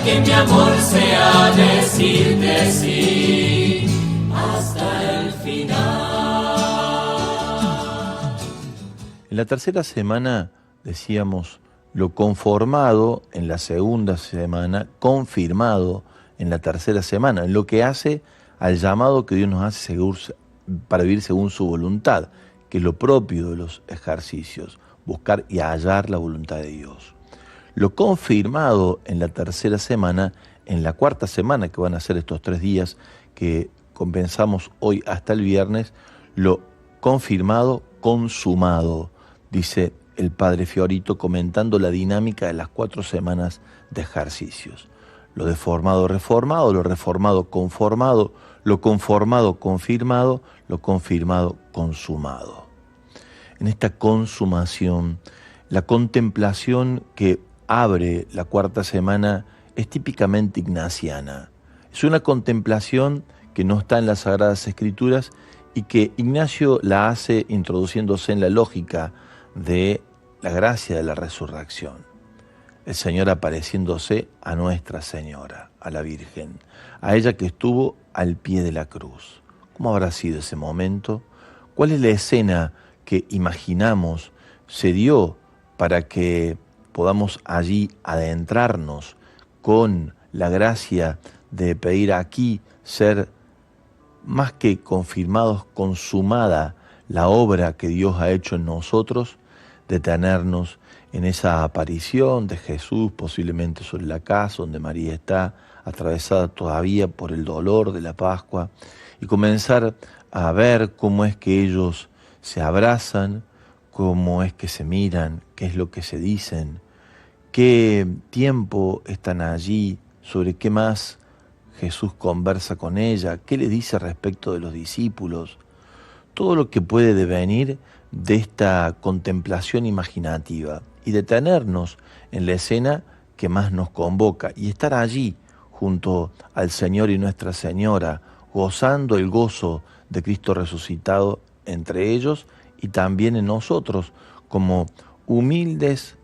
que mi amor sea decirte sí hasta el final. En la tercera semana decíamos lo conformado en la segunda semana, confirmado en la tercera semana, en lo que hace al llamado que Dios nos hace para vivir según su voluntad, que es lo propio de los ejercicios, buscar y hallar la voluntad de Dios. Lo confirmado en la tercera semana, en la cuarta semana, que van a ser estos 3 días que compensamos hoy hasta el viernes, lo confirmado, consumado, dice el padre Fiorito comentando la dinámica de las 4 semanas de ejercicios. Lo deformado, reformado, lo reformado, conformado, lo conformado, confirmado, lo confirmado, consumado. En esta consumación, la contemplación que abre la cuarta semana es típicamente ignaciana. Es una contemplación que no está en las Sagradas Escrituras y que Ignacio la hace introduciéndose en la lógica de la gracia de la resurrección. El Señor apareciéndose a Nuestra Señora, a la Virgen, a ella que estuvo al pie de la cruz. ¿Cómo habrá sido ese momento? ¿Cuál es la escena que imaginamos se dio para que podamos allí adentrarnos con la gracia de pedir aquí ser más que confirmados, consumada la obra que Dios ha hecho en nosotros, detenernos en esa aparición de Jesús, posiblemente sobre la casa donde María está, atravesada todavía por el dolor de la Pascua, y comenzar a ver cómo es que ellos se abrazan, cómo es que se miran, qué es lo que se dicen, qué tiempo están allí, sobre qué más Jesús conversa con ella, qué le dice respecto de los discípulos, todo lo que puede devenir de esta contemplación imaginativa y detenernos en la escena que más nos convoca y estar allí junto al Señor y Nuestra Señora, gozando el gozo de Cristo resucitado entre ellos y también en nosotros como humildes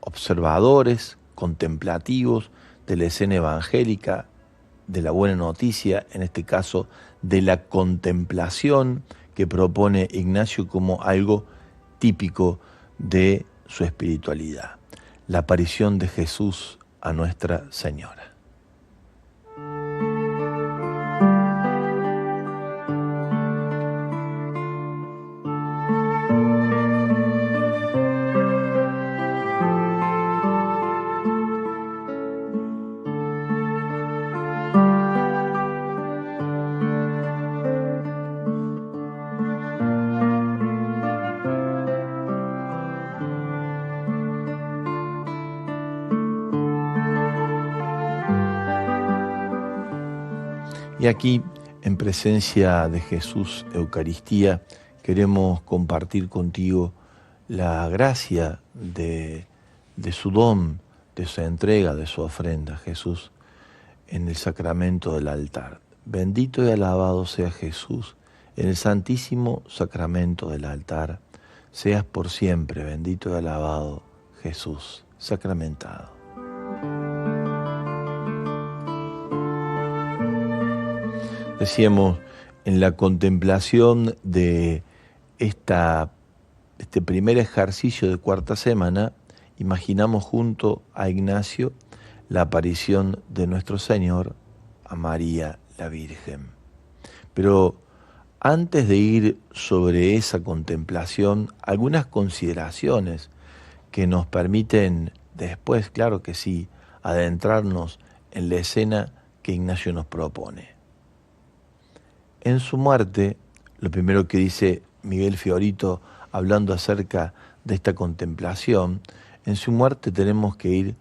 observadores, contemplativos de la escena evangélica, de la buena noticia, en este caso de la contemplación que propone Ignacio como algo típico de su espiritualidad, la aparición de Jesús a Nuestra Señora. Y aquí, en presencia de Jesús, Eucaristía, queremos compartir contigo la gracia de su don, de su entrega, de su ofrenda, Jesús, en el sacramento del altar. Bendito y alabado sea Jesús, en el santísimo sacramento del altar. Seas por siempre bendito y alabado, Jesús, sacramentado. Decíamos, en la contemplación de este primer ejercicio de cuarta semana, imaginamos junto a Ignacio la aparición de nuestro Señor a María la Virgen. Pero antes de ir sobre esa contemplación, algunas consideraciones que nos permiten después, claro que sí, adentrarnos en la escena que Ignacio nos propone. En su muerte, lo primero que dice Miguel Fiorito, hablando acerca de esta contemplación, en su muerte tenemos que ir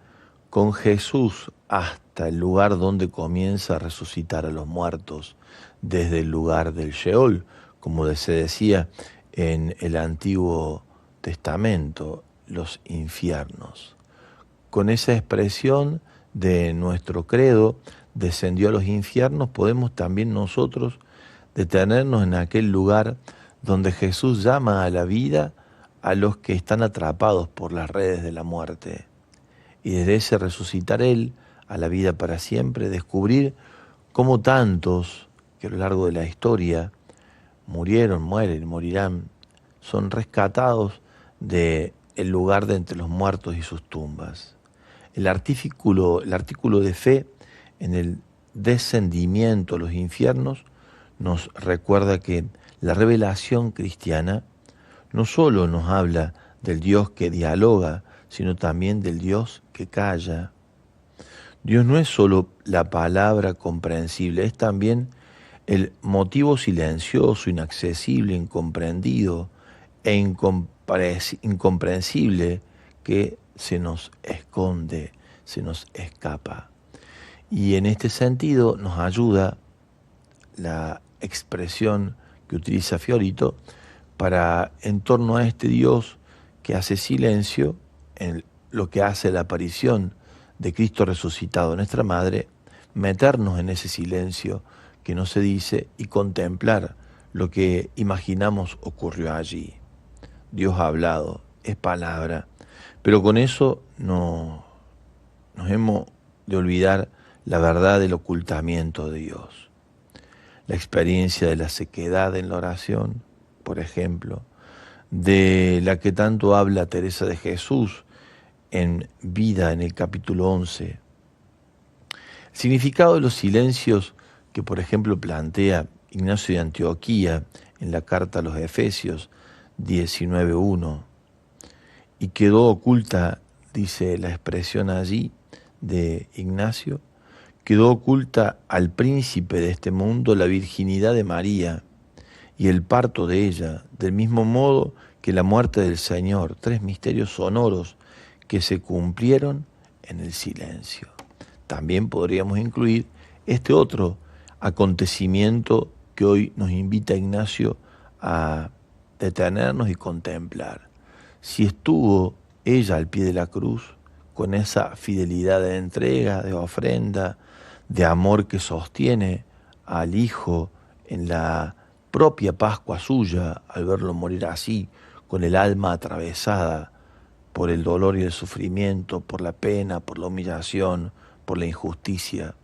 con Jesús hasta el lugar donde comienza a resucitar a los muertos, desde el lugar del Sheol, como se decía en el Antiguo Testamento, los infiernos. Con esa expresión de nuestro credo, descendió a los infiernos, podemos también nosotros detenernos en aquel lugar donde Jesús llama a la vida a los que están atrapados por las redes de la muerte. Y desde ese resucitar Él a la vida para siempre, descubrir cómo tantos que a lo largo de la historia murieron, mueren, morirán, son rescatados del lugar de entre los muertos y sus tumbas. El artículo de fe en el descendimiento a los infiernos nos recuerda que la revelación cristiana no solo nos habla del Dios que dialoga, sino también del Dios que calla. Dios no es solo la palabra comprensible, es también el motivo silencioso, inaccesible, incomprendido e incomprensible que se nos esconde, se nos escapa. Y en este sentido nos ayuda la expresión que utiliza Fiorito para, en torno a este Dios que hace silencio, en lo que hace la aparición de Cristo resucitado, nuestra Madre, meternos en ese silencio que no se dice y contemplar lo que imaginamos ocurrió allí. Dios ha hablado, es palabra, pero con eso no nos hemos de olvidar la verdad del ocultamiento de Dios. La experiencia de la sequedad en la oración, por ejemplo, de la que tanto habla Teresa de Jesús en Vida, en el capítulo 11. El significado de los silencios que, por ejemplo, plantea Ignacio de Antioquía en la carta a los Efesios 19:1, y quedó oculta, dice la expresión allí de Ignacio, quedó oculta al príncipe de este mundo la virginidad de María y el parto de ella, del mismo modo que la muerte del Señor, 3 misterios sonoros que se cumplieron en el silencio. También podríamos incluir este otro acontecimiento que hoy nos invita Ignacio a detenernos y contemplar. Si estuvo ella al pie de la cruz, con esa fidelidad de entrega, de ofrenda, de amor que sostiene al Hijo en la propia Pascua suya, al verlo morir así, con el alma atravesada por el dolor y el sufrimiento, por la pena, por la humillación, por la injusticia.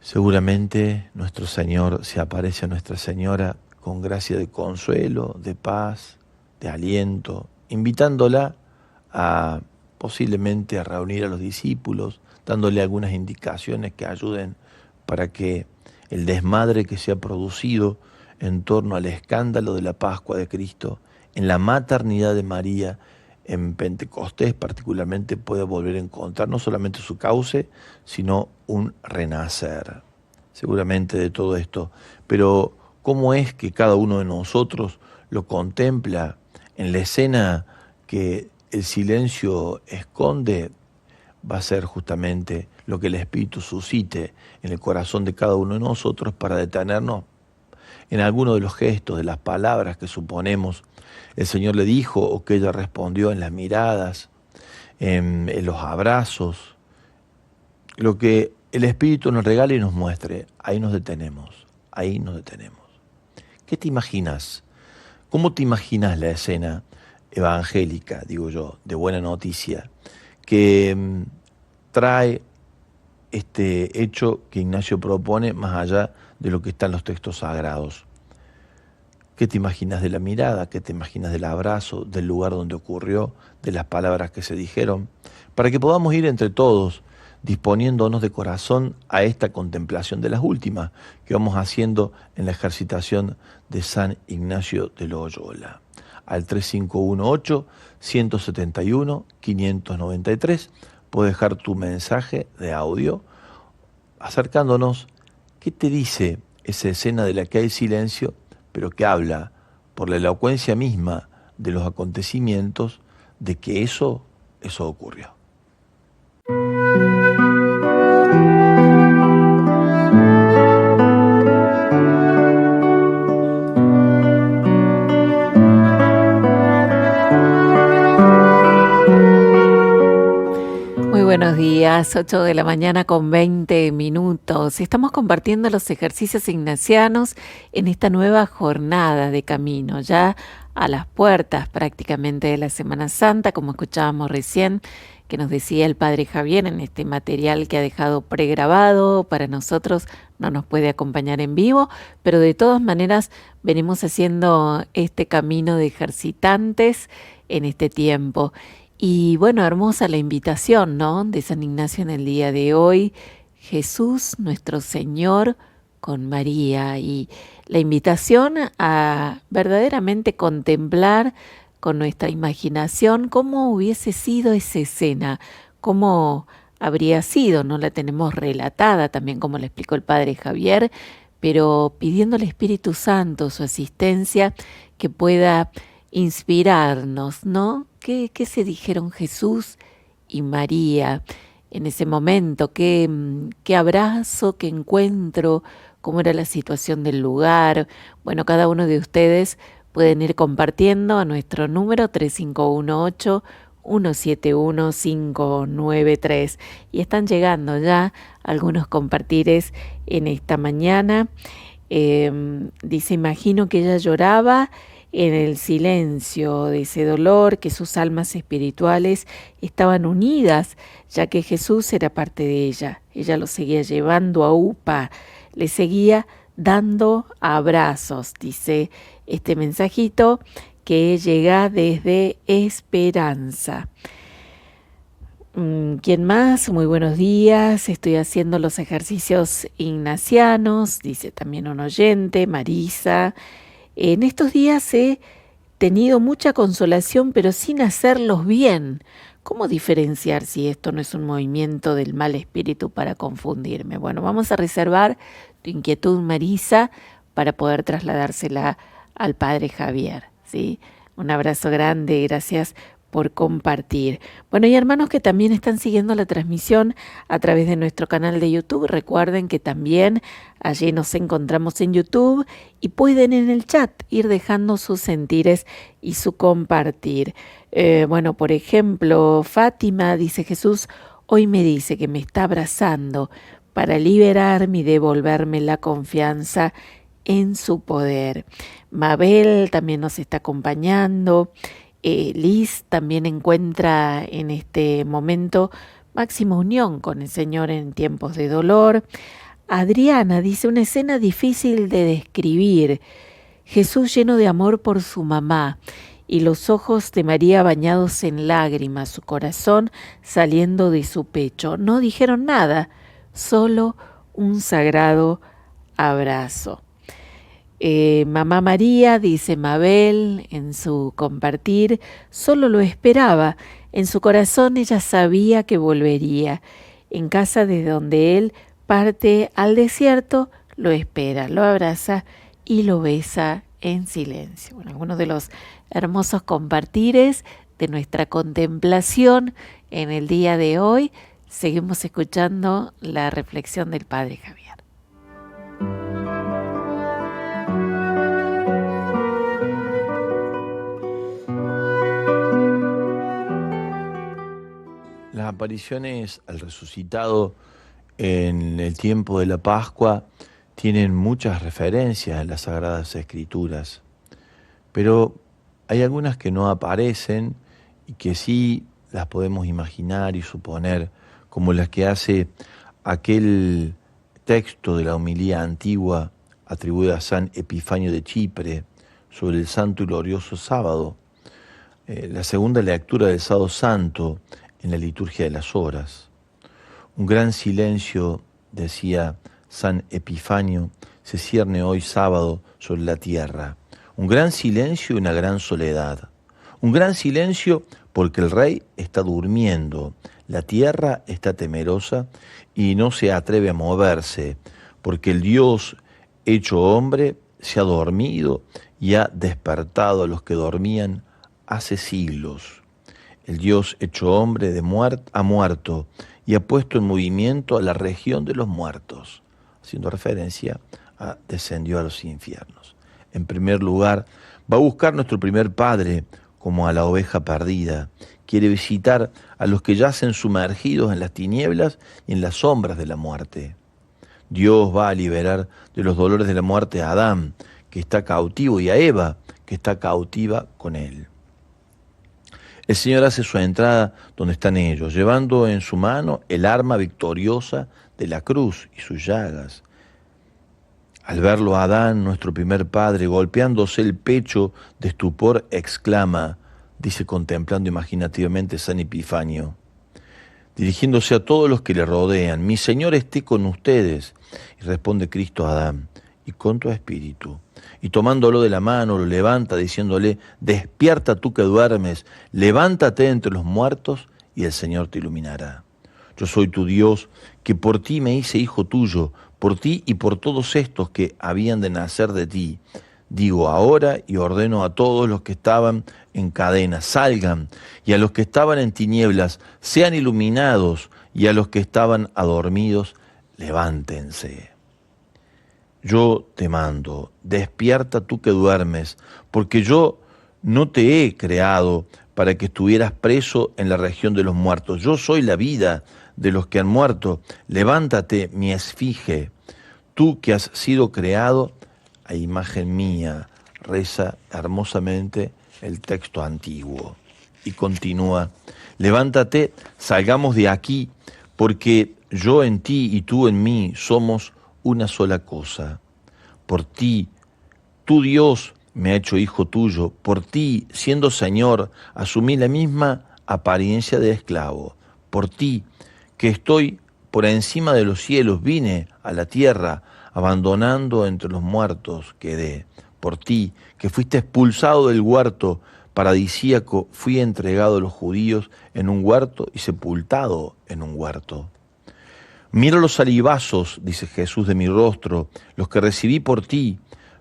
Seguramente nuestro Señor se aparece a Nuestra Señora con gracia de consuelo, de paz, de aliento, invitándola a posiblemente a reunir a los discípulos, dándole algunas indicaciones que ayuden para que el desmadre que se ha producido en torno al escándalo de la Pascua de Cristo, en la maternidad de María, en Pentecostés particularmente, pueda volver a encontrar no solamente su cauce, sino un renacer, seguramente de todo esto. Pero ¿cómo es que cada uno de nosotros lo contempla en la escena que el silencio esconde? Va a ser justamente lo que el Espíritu suscite en el corazón de cada uno de nosotros para detenernos en alguno de los gestos, de las palabras que suponemos el Señor le dijo o que ella respondió, en las miradas, en los abrazos. Lo que el Espíritu nos regale y nos muestre, ahí nos detenemos, ahí nos detenemos. ¿Qué te imaginas? ¿Cómo te imaginas la escena evangélica, digo yo, de buena noticia, que trae este hecho que Ignacio propone más allá de lo que está en los textos sagrados? ¿Qué te imaginas de la mirada? ¿Qué te imaginas del abrazo, del lugar donde ocurrió, de las palabras que se dijeron? Para que podamos ir entre todos disponiéndonos de corazón a esta contemplación de las últimas que vamos haciendo en la ejercitación de San Ignacio de Loyola. Al 3518-171-593 puedes dejar tu mensaje de audio acercándonos. ¿Qué te dice esa escena de la que hay silencio, pero que habla por la elocuencia misma de los acontecimientos de que eso ocurrió? Buenos días, 8 de la mañana con 20 minutos. Estamos compartiendo los ejercicios ignacianos en esta nueva jornada de camino, ya a las puertas prácticamente de la Semana Santa, como escuchábamos recién, que nos decía el Padre Javier en este material que ha dejado pregrabado para nosotros, no nos puede acompañar en vivo, pero de todas maneras venimos haciendo este camino de ejercitantes en este tiempo. Y bueno, hermosa la invitación, ¿no?, de San Ignacio en el día de hoy, Jesús nuestro Señor con María, y la invitación a verdaderamente contemplar con nuestra imaginación cómo hubiese sido esa escena, cómo habría sido. No la tenemos relatada también, como le explicó el Padre Javier, pero pidiendo al Espíritu Santo su asistencia, que pueda inspirarnos, ¿no? ¿Qué se dijeron Jesús y María en ese momento? ¿Qué abrazo, qué encuentro? ¿Cómo era la situación del lugar? Bueno, cada uno de ustedes pueden ir compartiendo a nuestro número 3518-171-593. Y están llegando ya algunos compartires en esta mañana. Dice, imagino que ella lloraba en el silencio de ese dolor, que sus almas espirituales estaban unidas, ya que Jesús era parte de ella. Ella lo seguía llevando a UPA, le seguía dando abrazos, dice este mensajito que llega desde Esperanza. ¿Quién más? Muy buenos días, estoy haciendo los ejercicios ignacianos, dice también un oyente, Marisa. En estos días he tenido mucha consolación, pero sin hacerlos bien. ¿Cómo diferenciar si esto no es un movimiento del mal espíritu para confundirme? Bueno, vamos a reservar tu inquietud, Marisa, para poder trasladársela al Padre Javier, ¿sí? Un abrazo grande, gracias por compartir. Bueno, y hermanos que también están siguiendo la transmisión a través de nuestro canal de YouTube, recuerden que también allí nos encontramos en YouTube y pueden en el chat ir dejando sus sentires y su compartir. Bueno, por ejemplo, Fátima dice, Jesús hoy me dice que me está abrazando para liberarme y devolverme la confianza en su poder. Mabel también nos está acompañando. Liz también encuentra en este momento máxima unión con el Señor en tiempos de dolor. Adriana dice, una escena difícil de describir. Jesús lleno de amor por su mamá y los ojos de María bañados en lágrimas, su corazón saliendo de su pecho. No dijeron nada, solo un sagrado abrazo. Mamá María, dice Mabel en su compartir, solo lo esperaba. En su corazón ella sabía que volvería. En casa desde donde él parte al desierto, lo espera, lo abraza y lo besa en silencio. Bueno, algunos de los hermosos compartires de nuestra contemplación en el día de hoy. Seguimos escuchando la reflexión del Padre Javier. Las apariciones al resucitado en el tiempo de la Pascua tienen muchas referencias en las Sagradas Escrituras, pero hay algunas que no aparecen y que sí las podemos imaginar y suponer, como las que hace aquel texto de la homilía antigua atribuida a San Epifanio de Chipre sobre el santo y glorioso sábado, la segunda lectura del sábado santo en la liturgia de las horas. Un gran silencio, decía San Epifanio, se cierne hoy sábado sobre la tierra. Un gran silencio y una gran soledad. Un gran silencio porque el rey está durmiendo, la tierra está temerosa y no se atreve a moverse, porque el Dios hecho hombre se ha dormido y ha despertado a los que dormían hace siglos. El Dios hecho hombre ha muerto y ha puesto en movimiento a la región de los muertos, haciendo referencia a descendió a los infiernos. En primer lugar, va a buscar nuestro primer padre como a la oveja perdida. Quiere visitar a los que yacen sumergidos en las tinieblas y en las sombras de la muerte. Dios va a liberar de los dolores de la muerte a Adán, que está cautivo, y a Eva, que que está cautiva con él. El Señor hace su entrada donde están ellos, llevando en su mano el arma victoriosa de la cruz y sus llagas. Al verlo Adán, nuestro primer padre, golpeándose el pecho de estupor, exclama, dice contemplando imaginativamente San Epifanio, dirigiéndose a todos los que le rodean, mi Señor esté con ustedes. Y responde Cristo a Adán, y con tu espíritu. Y tomándolo de la mano, lo levanta, diciéndole, despierta tú que duermes, levántate entre los muertos, y el Señor te iluminará. Yo soy tu Dios, que por ti me hice hijo tuyo, por ti y por todos estos que habían de nacer de ti. Digo ahora y ordeno a todos los que estaban en cadenas, salgan, y a los que estaban en tinieblas, sean iluminados, y a los que estaban adormidos, levántense. Yo te mando, despierta tú que duermes, porque yo no te he creado para que estuvieras preso en la región de los muertos. Yo soy la vida de los que han muerto. Levántate, mi esfinge, tú que has sido creado a imagen mía. Reza hermosamente el texto antiguo. Y continúa, levántate, salgamos de aquí, porque yo en ti y tú en mí somos una sola cosa. Por ti, tu Dios me ha hecho hijo tuyo. Por ti, siendo Señor, asumí la misma apariencia de esclavo. Por ti, que estoy por encima de los cielos, vine a la tierra, abandonando entre los muertos quedé. Por ti, que fuiste expulsado del huerto paradisíaco, fui entregado a los judíos en un huerto y sepultado en un huerto. Mira los salivazos, dice Jesús, de mi rostro, los que recibí por ti,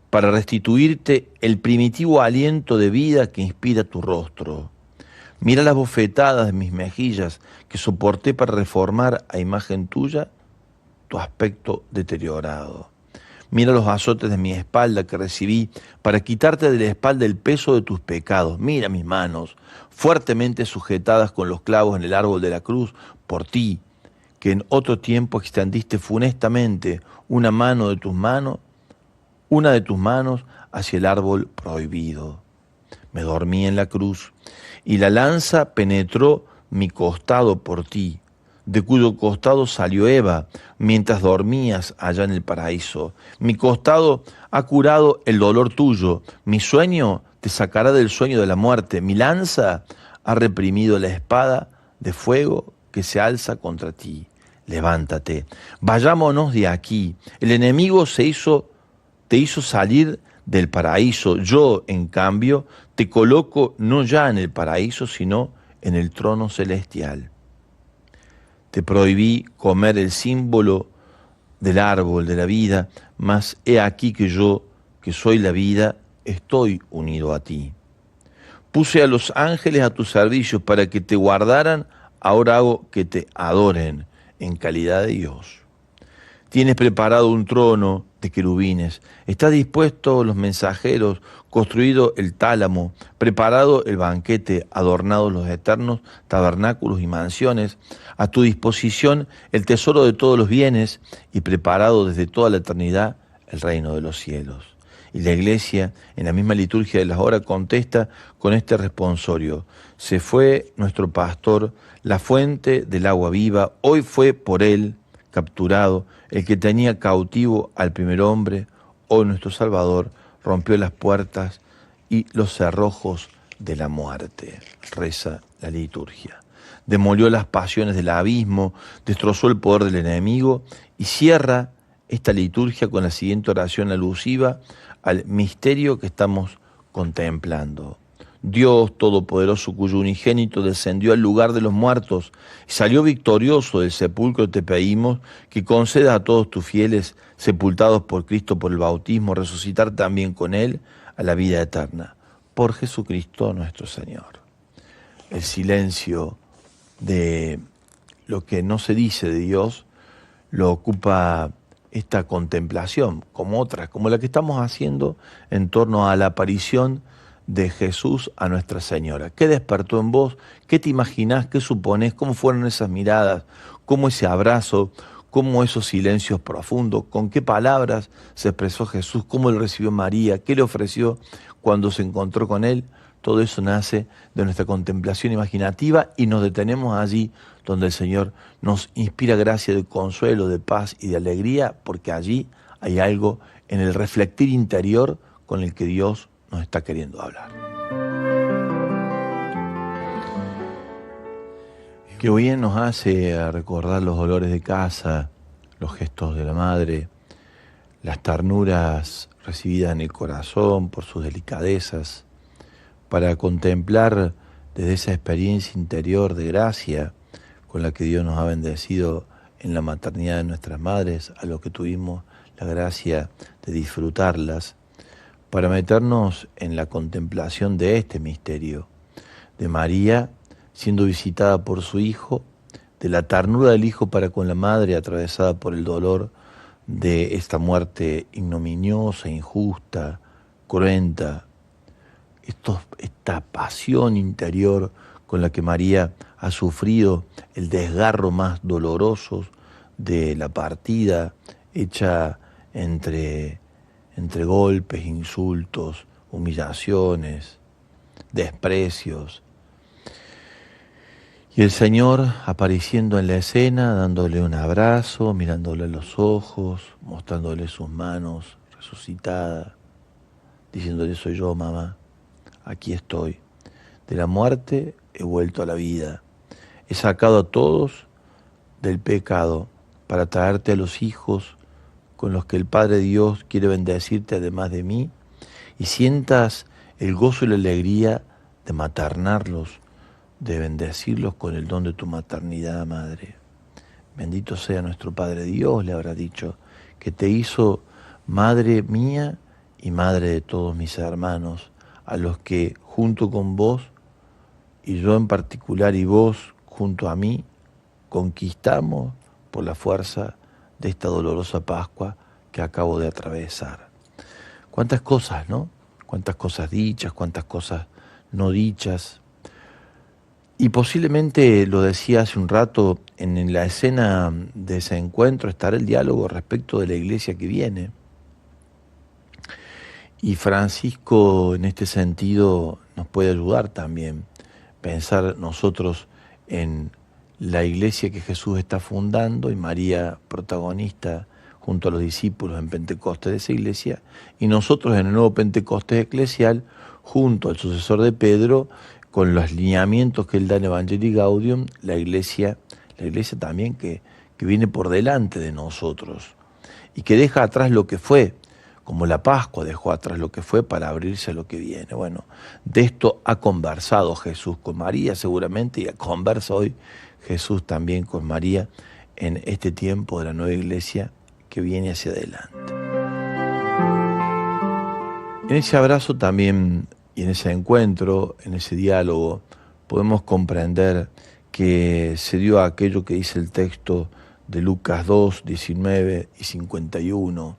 para restituirte el primitivo aliento de vida que inspira tu rostro. Mira las bofetadas de mis mejillas que soporté para reformar a imagen tuya tu aspecto deteriorado. Mira los azotes de mi espalda que recibí para quitarte de la espalda el peso de tus pecados. Mira mis manos, fuertemente sujetadas con los clavos en el árbol de la cruz, por ti, que en otro tiempo extendiste funestamente una de tus manos hacia el árbol prohibido. Me dormí en la cruz, y la lanza penetró mi costado por ti, de cuyo costado salió Eva, mientras dormías allá en el paraíso. Mi costado ha curado el dolor tuyo, mi sueño te sacará del sueño de la muerte, mi lanza ha reprimido la espada de fuego que se alza contra ti. Levántate, vayámonos de aquí. El enemigo te hizo salir del paraíso. Yo, en cambio, te coloco no ya en el paraíso, sino en el trono celestial. Te prohibí comer el símbolo del árbol de la vida, mas he aquí que yo, que soy la vida, estoy unido a ti. Puse a los ángeles a tu servicio para que te guardaran, ahora hago que te adoren en calidad de Dios. Tienes preparado un trono de querubines, está dispuesto los mensajeros, construido el tálamo, preparado el banquete, adornados los eternos tabernáculos y mansiones, a tu disposición el tesoro de todos los bienes y preparado desde toda la eternidad el reino de los cielos. Y la Iglesia, en la misma liturgia de las horas, contesta con este responsorio: se fue nuestro pastor, la fuente del agua viva, hoy fue por él capturado el que tenía cautivo al primer hombre, hoy nuestro Salvador rompió las puertas y los cerrojos de la muerte. Reza la liturgia. Demolió las pasiones del abismo, destrozó el poder del enemigo y cierra esta liturgia con la siguiente oración alusiva al misterio que estamos contemplando. Dios Todopoderoso, cuyo unigénito descendió al lugar de los muertos y salió victorioso del sepulcro, te pedimos que concedas a todos tus fieles, sepultados por Cristo por el bautismo, resucitar también con Él a la vida eterna. Por Jesucristo nuestro Señor. El silencio de lo que no se dice de Dios lo ocupa esta contemplación, como otras, como la que estamos haciendo en torno a la aparición de Jesús a Nuestra Señora. ¿Qué despertó en vos? ¿Qué te imaginás? ¿Qué suponés? ¿Cómo fueron esas miradas? ¿Cómo ese abrazo? cómo esos silencios profundos, con qué palabras se expresó Jesús, cómo le recibió María, qué le ofreció cuando se encontró con él. Todo eso nace de nuestra contemplación imaginativa y nos detenemos allí donde el Señor nos inspira gracia de consuelo, de paz y de alegría, porque allí hay algo en el reflectir interior con el que Dios nos está queriendo hablar. Que bien nos hace recordar los olores de casa, los gestos de la madre, las ternuras recibidas en el corazón por sus delicadezas, para contemplar desde esa experiencia interior de gracia con la que Dios nos ha bendecido en la maternidad de nuestras madres, a los que tuvimos la gracia de disfrutarlas, para meternos en la contemplación de este misterio, de María siendo visitada por su Hijo, de la ternura del Hijo para con la Madre atravesada por el dolor de esta muerte ignominiosa, injusta, cruenta, esta pasión interior con la que María ha sufrido el desgarro más doloroso de la partida hecha entre golpes, insultos, humillaciones, desprecios. Y el Señor apareciendo en la escena, dándole un abrazo, mirándole a los ojos, mostrándole sus manos resucitadas, diciéndole: soy yo, mamá, aquí estoy. De la muerte he vuelto a la vida. He sacado a todos del pecado para traerte a los hijos con los que el Padre Dios quiere bendecirte además de mí, y sientas el gozo y la alegría de maternarlos, de bendecirlos con el don de tu maternidad, Madre. Bendito sea nuestro Padre Dios, le habrá dicho, que te hizo Madre mía y Madre de todos mis hermanos, a los que junto con vos, y yo en particular y vos junto a mí, conquistamos por la fuerza de esta dolorosa Pascua que acabo de atravesar. Cuántas cosas, ¿no? Cuántas cosas dichas, cuántas cosas no dichas. Y posiblemente, lo decía hace un rato, en la escena de ese encuentro estará el diálogo respecto de la iglesia que viene. Y Francisco en este sentido nos puede ayudar también. Pensar nosotros en la iglesia que Jesús está fundando y María protagonista junto a los discípulos en Pentecostés de esa iglesia, y nosotros en el nuevo Pentecostés eclesial junto al sucesor de Pedro, con los lineamientos que él da en Evangelii Gaudium, la iglesia también que viene por delante de nosotros y que deja atrás lo que fue, como la Pascua dejó atrás lo que fue para abrirse a lo que viene. Bueno, de esto ha conversado Jesús con María seguramente, y conversa hoy Jesús también con María en este tiempo de la nueva iglesia que viene hacia adelante. En ese abrazo también, y en ese encuentro, en ese diálogo, podemos comprender que se dio aquello que dice el texto de Lucas 2, 19 y 51,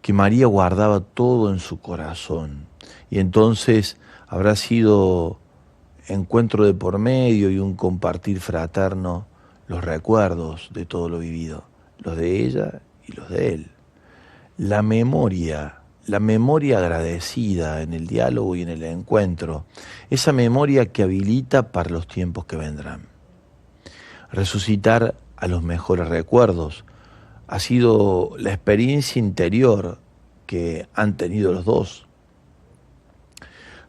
que María guardaba todo en su corazón. Y entonces habrá sido encuentro de por medio y un compartir fraterno los recuerdos de todo lo vivido, los de ella y los de él. La memoria agradecida en el diálogo y en el encuentro, esa memoria que habilita para los tiempos que vendrán. Resucitar a los mejores recuerdos ha sido la experiencia interior que han tenido los dos.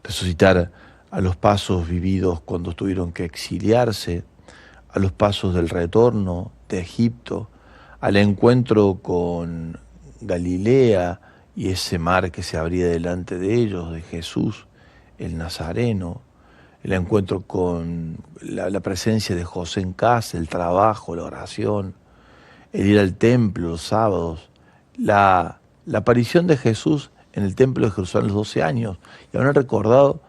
Resucitar a los pasos vividos cuando tuvieron que exiliarse, a los pasos del retorno de Egipto, al encuentro con Galilea y ese mar que se abría delante de ellos, de Jesús, el Nazareno, el encuentro con la presencia de José en casa, el trabajo, la oración, el ir al templo los sábados, la aparición de Jesús en el templo de Jerusalén a los 12 años, y habrán recordado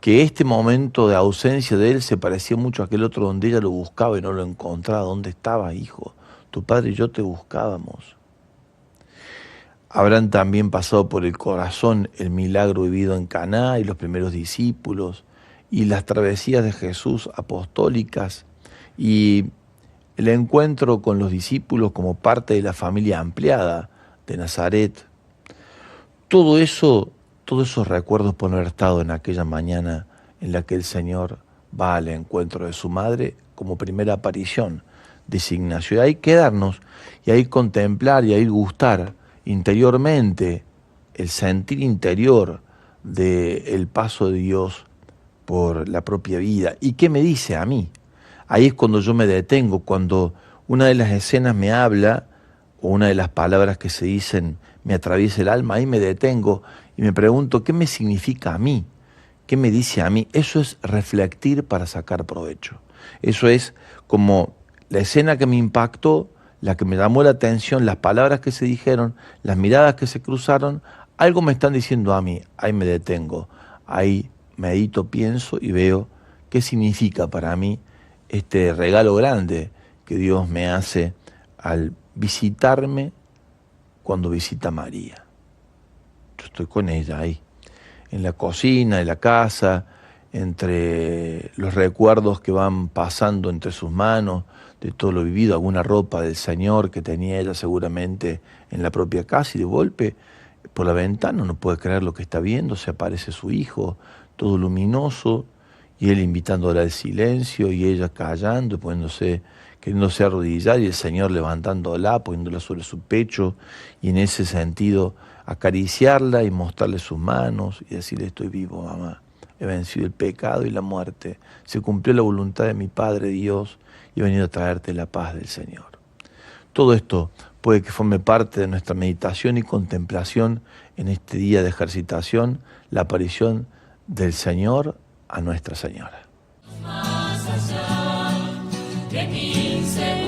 que este momento de ausencia de él se parecía mucho a aquel otro donde ella lo buscaba y no lo encontraba. ¿Dónde estaba, hijo? Tu padre y yo te buscábamos. Habrán también pasado por el corazón el milagro vivido en Caná y los primeros discípulos, y las travesías de Jesús apostólicas, y el encuentro con los discípulos como parte de la familia ampliada de Nazaret. Todos esos recuerdos por haber estado en aquella mañana en la que el Señor va al encuentro de su madre como primera aparición, dice Ignacio. Y ahí quedarnos, y ahí contemplar, y ahí gustar interiormente el sentir interior del paso de Dios por la propia vida. ¿Y qué me dice a mí? Ahí es cuando yo me detengo, cuando una de las escenas me habla, o una de las palabras que se dicen me atraviesa el alma, ahí me detengo y me pregunto, ¿qué me significa a mí? ¿Qué me dice a mí? Eso es reflectir para sacar provecho. Eso es como la escena que me impactó, la que me llamó la atención, las palabras que se dijeron, las miradas que se cruzaron, algo me están diciendo a mí, ahí me detengo, ahí medito, pienso y veo qué significa para mí este regalo grande que Dios me hace al visitarme cuando visita a María. Yo estoy con ella ahí, en la cocina, en la casa, entre los recuerdos que van pasando entre sus manos, de todo lo vivido, alguna ropa del Señor que tenía ella seguramente en la propia casa, y de golpe por la ventana no puede creer lo que está viendo, se aparece su hijo, todo luminoso, y él invitándola al silencio, y ella callando, queriéndose arrodillar, y el Señor levantándola, poniéndola sobre su pecho, y en ese sentido acariciarla y mostrarle sus manos, y decirle, estoy vivo, mamá, he vencido el pecado y la muerte, se cumplió la voluntad de mi Padre Dios, y he venido a traerte la paz del Señor. Todo esto puede que forme parte de nuestra meditación y contemplación en este día de ejercitación, la aparición del Señor a Nuestra Señora. Más allá de 15